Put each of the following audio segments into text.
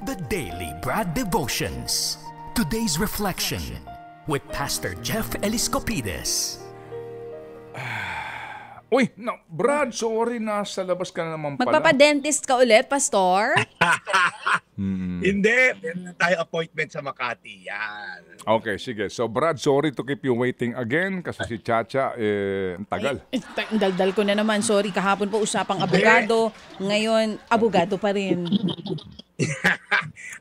The Daily Brad Devotions. Today's reflection with Pastor Jeff Eliscopides. Uy, no, Brad, sorry na sa labas ka na naman pala. Magpapadentist ka ulit, Pastor? Hindi, meron na tayo appointment sa Makati. Yan. Okay, sige. So, Brad, sorry to keep you waiting again kasi si Chacha, ang tagal. Ay, daldal ko na naman. Sorry, kahapon pa usapang abogado. Ngayon, abogado pa rin.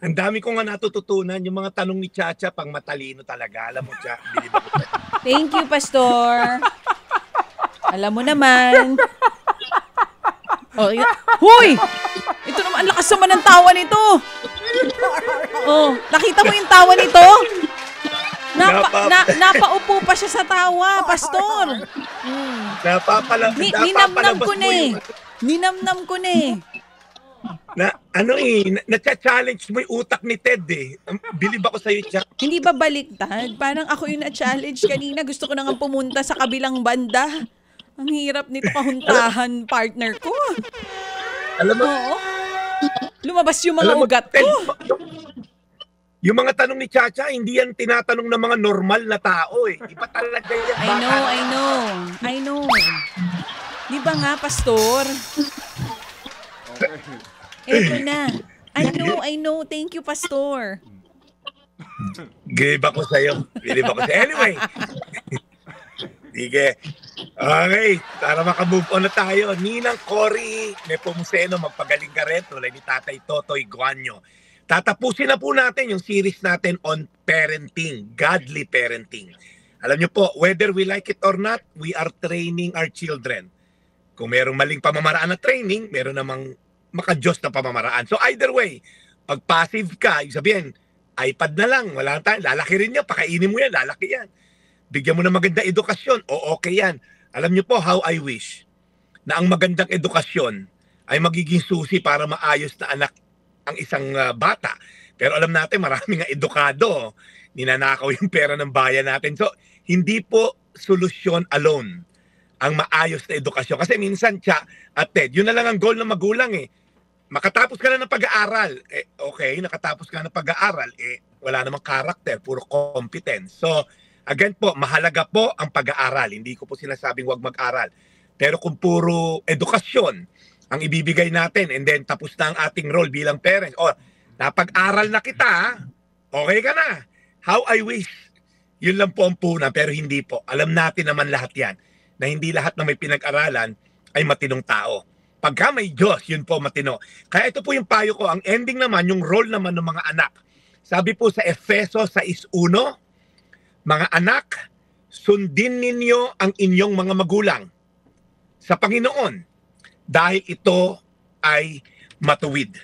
Ang dami ko nga natututunan. Yung mga tanong ni Chacha, pang matalino talaga. Alam mo, Chacha, bilib ako. Thank you, Pastor. Alam mo naman. Oh, huy! Ito naman, ang lakas naman ng tawa nito. Oh, nakita mo yung tawa nito? Napaupo pa siya sa tawa, Pastor. Ninamnam ko na eh. Ninamnam ko na eh. Na-challenge mo yung utak ni Ted eh. Bilib ako sa'yo, Chacha. Hindi ba baliktad? Parang ako yung na-challenge kanina. Gusto ko na nga pumunta sa kabilang banda. Ang hirap nito kahuntahan, partner ko. Alam mo? Oo. Lumabas yung mga ugat ko. Yung mga tanong ni Chacha, hindi yan tinatanong ng mga normal na tao eh. Iba talaga yan. I know. Di ba nga, Pastor? Eto na. I know. Thank you, Pastor. Bilib ako sa'yo. Anyway. Sige. Okay, para makamove on na tayo. Ninang Cory Nepomuceno, magpagaling ka rin. Tulad ni Tatay Totoy Guanyo. Tatapusin na po natin yung series natin on parenting, godly parenting. Alam nyo po, whether we like it or not, we are training our children. Kung merong maling pamamaraan na training, meron namang maka-Diyos na pamamaraan. So either way, pag passive ka, sabihin, iPad na lang, wala tayo, lalaki rin yan, pakainin mo yan, lalaki yan. Bigyan mo ng magandang edukasyon, o okay yan. Alam niyo po, how I wish na ang magandang edukasyon ay magiging susi para maayos na anak ang isang bata. Pero alam natin, maraming nga edukado, ninanakaw yung pera ng bayan natin. So, hindi po solusyon alone ang maayos na edukasyon. Kasi minsan, at Ted, yun na lang ang goal ng magulang eh. Makatapos ka na ng pag-aaral. Okay, nakatapos ka na ng pag-aaral. Wala namang karakter, puro competence. So, again po, mahalaga po ang pag-aaral. Hindi ko po sinasabing huwag mag-aral. Pero kung puro edukasyon ang ibibigay natin and then tapos na ang ating role bilang parents, napag-aral na kita, okay ka na. How I wish. Yun lang po ang puna, pero hindi po. Alam natin naman lahat yan, na hindi lahat na may pinag-aralan ay matinong tao. Pagka may Diyos, yun po matino. Kaya ito po yung payo ko. Ang ending naman, yung role naman ng mga anak. Sabi po sa Efeso 6:1, mga anak, sundin ninyo ang inyong mga magulang sa Panginoon dahil ito ay matuwid.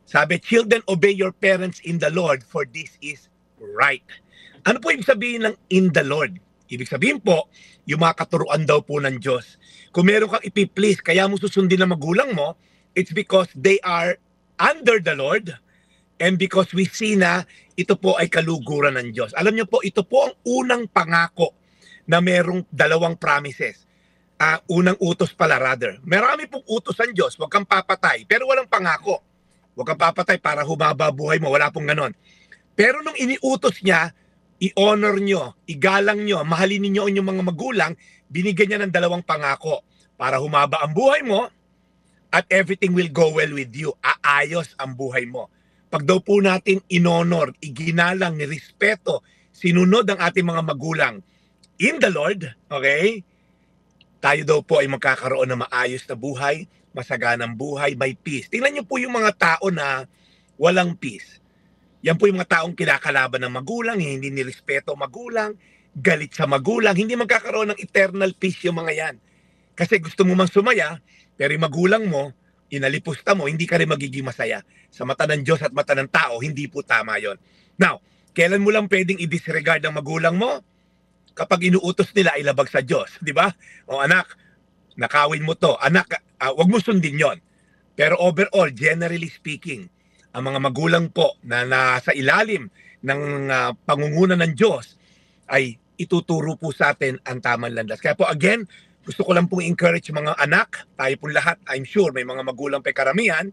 Sabi, children, obey your parents in the Lord for this is right. Ano po ibig sabihin ng in the Lord? Ibig sabihin po, yung mga katuruan daw po ng Diyos. Kung meron kang ipiplease, kaya mo susundin ng magulang mo, it's because they are under the Lord and because we see na ito po ay kaluguran ng Diyos. Alam niyo po, ito po ang unang pangako na merong dalawang promises. Unang utos pala rather. Marami pong utos ang Diyos, huwag kang papatay, pero walang pangako. Huwag kang papatay para humaba buhay mo, wala pong ganon. Pero nung iniutos niya, i-honor nyo, igalang nyo, mahalin ninyo ang inyong mga magulang, binigyan niya ng dalawang pangako para humaba ang buhay mo at everything will go well with you. Aayos ang buhay mo. Pag daw po natin inonor, iginalang, nirespeto, sinunod ang ating mga magulang in the Lord, okay? Tayo daw po ay magkakaroon ng maayos na buhay, masaganang buhay, may peace. Tingnan niyo po yung mga tao na walang peace. Yan po yung mga taong kinakalaban ng magulang, hindi nirespeto magulang, galit sa magulang, hindi magkakaroon ng eternal peace yung mga yan. Kasi gusto mo mang sumaya, pero yung magulang mo, inalipusta mo, hindi ka rin magiging masaya. Sa mata ng Diyos at mata ng tao, hindi po tama yon. Now, kailan mo lang pwedeng i-disregard ang magulang mo? Kapag inuutos nila ay labag sa Diyos, di ba? O anak, nakawin mo to. Anak, wag mo sundin yon. Pero overall, generally speaking, ang mga magulang po na nasa ilalim ng pangunguna ng Diyos ay ituturo po sa atin ang tamang landas. Kaya po again, gusto ko lang pong encourage mga anak, tayo po lahat, I'm sure may mga magulang pa karamihan,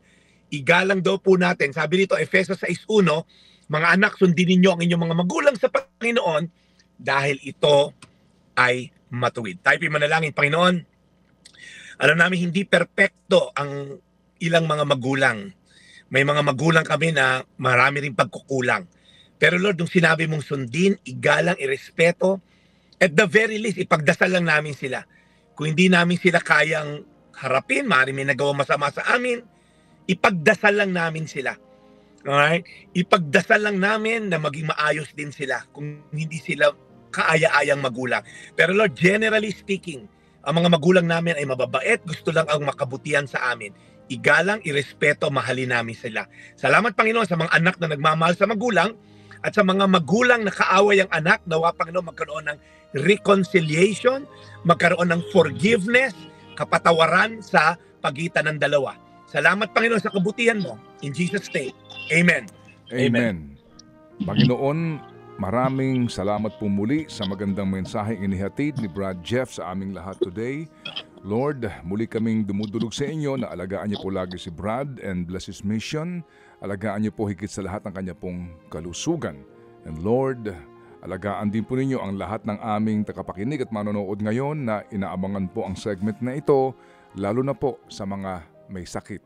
igalang daw po natin. Sabi dito, Efesos 6:1, mga anak, sundin ninyo ang inyong mga magulang sa Panginoon dahil ito ay matuwid. Tayo manalangin, Panginoon. Alam namin hindi perpekto ang ilang mga magulang. May mga magulang kami na marami rin pagkukulang. Pero Lord, nung sinabi mong sundin, igalang, irespeto, at the very least, ipagdasal lang namin sila. Kung hindi namin sila kayang harapin, maaaring may nagawa masama sa amin, ipagdasal lang namin sila. Alright? Ipagdasal lang namin na maging maayos din sila kung hindi sila kaaya-ayang magulang. Pero Lord, generally speaking, ang mga magulang namin ay mababait, gusto lang ang makabutihan sa amin. Igalang, irespeto, mahalin namin sila. Salamat Panginoon sa mga anak na nagmamahal sa magulang at sa mga magulang na kaaway ang anak, nawa Panginoon magkaroon ng reconciliation, magkaroon ng forgiveness, kapatawaran sa pagitan ng dalawa. Salamat Panginoon sa kabutihan mo. In Jesus' name, Amen. Amen. Panginoon, maraming salamat po muli sa magandang mensaheng inihatid ni Brad Jeff sa aming lahat today. Lord, muli kaming dumudulog sa inyo na alagaan niyo po lagi si Brad and bless his mission. Alagaan niyo po higit sa lahat ang kanya pong kalusugan. And Lord, alagaan din po ninyo ang lahat ng aming tagapakinig at manonood ngayon na inaabangan po ang segment na ito, lalo na po sa mga may sakit.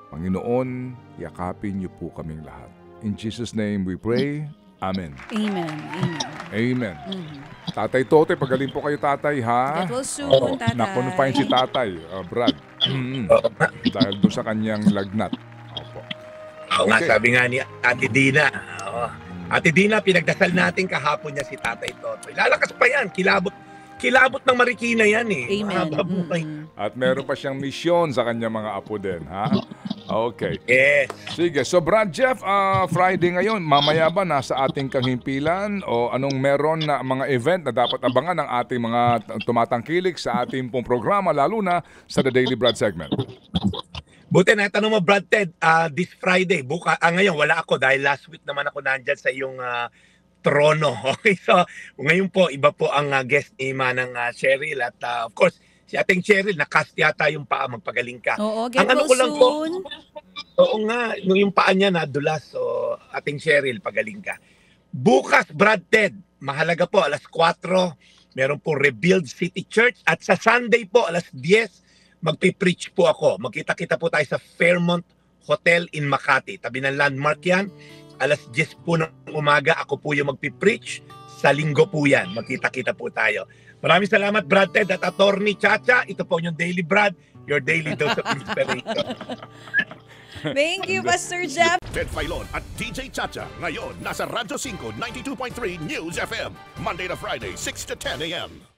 Panginoon, yakapin niyo po kaming lahat. In Jesus' name we pray. Amen. Amen. Amen. Tatay Totoy, pagaling po kayo tatay, ha? Get well soon, tatay. Na-confine si tatay, Brad. Dahil doon sa kanyang lagnat. Opo. Oo nga, Okay. sabi nga ni Ate Dina. Oo. Ate Dina, pinagdasal natin kahapon niya si Tatay Totoy. Lalakas pa yan, kilabot ng Marikina yan eh. Amen. Mahaba buhay. At meron pa siyang misyon sa kanyang mga apo din, ha? Okay. Yes. Sige, so Brad Jeff, Friday ngayon, mamaya ba nasa ating kahimpilan o anong meron na mga event na dapat abangan ng ating mga tumatangkilik sa ating pong programa, lalo na sa The Daily Brad segment? Buti na tanong mo Brad Ted, this Friday, ngayon wala ako dahil last week naman ako nandyan sa iyong trono. Okay, so ngayon po, iba po ang guest ni Manang Cheryl at of course, si ating Cheryl, nakast yata yung paa, magpagaling ka. Oo, get Ang ano well ko lang po, soon. oo nga, nung yung paa niya nadulas, so ating Cheryl, pagaling ka. Bukas, Brad Ted, mahalaga po, alas 4, meron po Rebuild City Church at sa Sunday po, alas 10, magpipreach po ako. Magkita-kita po tayo sa Fairmont Hotel in Makati. Tabi ng landmark yan. Alas 10 po ng umaga, ako po yung magpipreach. Sa linggo po yan. Magkita-kita po tayo. Maraming salamat, Brad Ted at Attorney Chacha. Ito po yung Daily Brad, your daily dose of inspiration. Thank you, Pastor Jeff. Ted Filon at DJ Chacha. Ngayon, nasa Radyo 5, 92.3 News FM. Monday to Friday, 6 to 10 a.m.